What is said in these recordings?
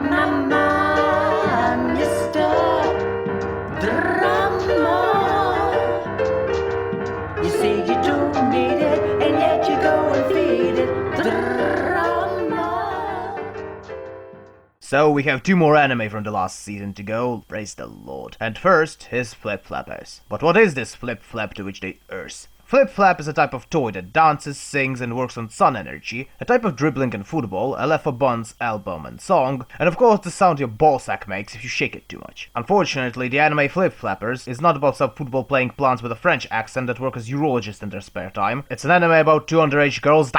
Mama, Mr. Drama. You say you don't need it, and yet you go and feed it. Drama. So we have 2 more anime from the last season to go, praise the Lord. And first is Flip Flappers. But what is this Flip Flap to which they erse? Flip Flap is a type of toy that dances, sings, and works on sun energy, a type of dribbling in football, a Left 4 Bun's album and song, and of course the sound your ballsack makes if you shake it too much. Unfortunately, the anime Flip Flappers is not about some football-playing plants with a French accent that work as urologists in their spare time. It's an anime about 2 underage girls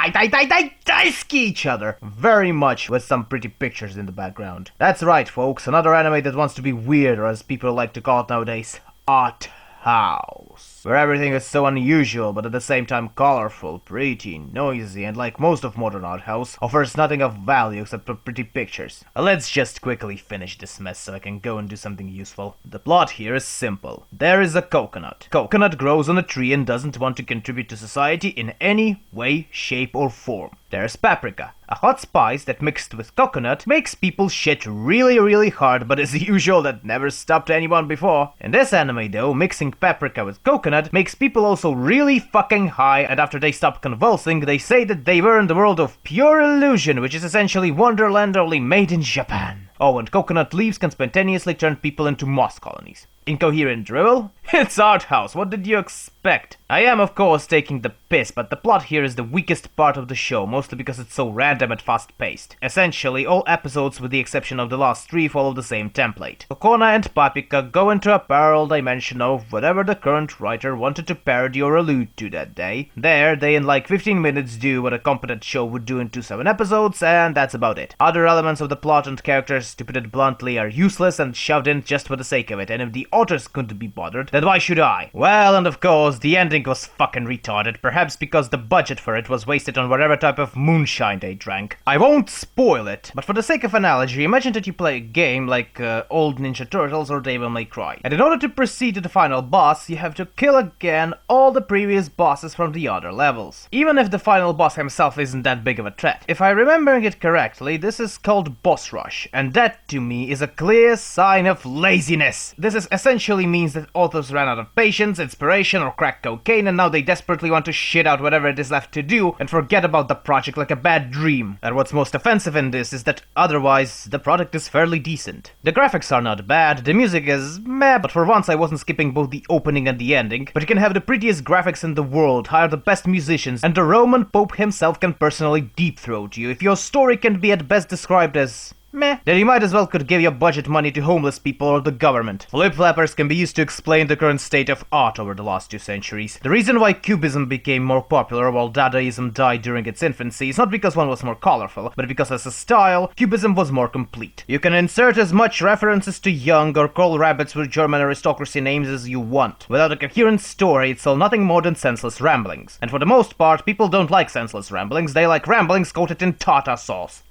ski each other, very much with some pretty pictures in the background. That's right, folks, another anime that wants to be weird, or as people like to call it nowadays, art house, where everything is so unusual but at the same time colorful, pretty, noisy, and like most of modern art house, offers nothing of value except for pretty pictures. Let's just quickly finish this mess so I can go and do something useful. The plot here is simple. There is a coconut. Coconut grows on a tree and doesn't want to contribute to society in any way, shape, or form. There's paprika, a hot spice that mixed with coconut makes people shit really hard, but as usual that never stopped anyone before. In this anime though, mixing paprika with coconut makes people also really fucking high, and after they stop convulsing, they say that they were in the world of pure illusion, which is essentially Wonderland only made in Japan. Oh, and coconut leaves can spontaneously turn people into moss colonies. Incoherent drivel? It's art house, what did you expect? I am of course taking the piss, but the plot here is the weakest part of the show, mostly because it's so random and fast paced. Essentially, all episodes with the exception of the last 3 follow the same template. Kokona and Paprika go into a parallel dimension of whatever the current writer wanted to parody or allude to that day. There, they in like 15 minutes do what a competent show would do in 2-7 episodes, and that's about it. Other elements of the plot and characters, to put it bluntly, are useless and shoved in just for the sake of it, and if the authors couldn't be bothered, then why should I? Well, and of course, the ending was fucking retarded, perhaps because the budget for it was wasted on whatever type of moonshine they drank. I won't spoil it, but for the sake of analogy, imagine that you play a game like old Ninja Turtles or Devil May Cry, and in order to proceed to the final boss, you have to kill again all the previous bosses from the other levels, even if the final boss himself isn't that big of a threat. If I'm remembering it correctly, this is called boss rush, and that to me is a clear sign of laziness. This is essentially means that authors ran out of patience, inspiration, or crack cocaine, and now they desperately want to shit out whatever it is left to do and forget about the project like a bad dream. And what's most offensive in this is that otherwise the product is fairly decent. The graphics are not bad, the music is meh, but for once I wasn't skipping both the opening and the ending. But you can have the prettiest graphics in the world, hire the best musicians, and the Roman Pope himself can personally deep-throat you if your story can be at best described as meh, then you might as well could give your budget money to homeless people or the government. Flip Flappers can be used to explain the current state of art over the last 2 centuries. The reason why Cubism became more popular while Dadaism died during its infancy is not because one was more colorful, but because as a style, Cubism was more complete. You can insert as much references to Young or call rabbits with German aristocracy names as you want. Without a coherent story, it's still nothing more than senseless ramblings. And for the most part, people don't like senseless ramblings, they like ramblings coated in tartar sauce.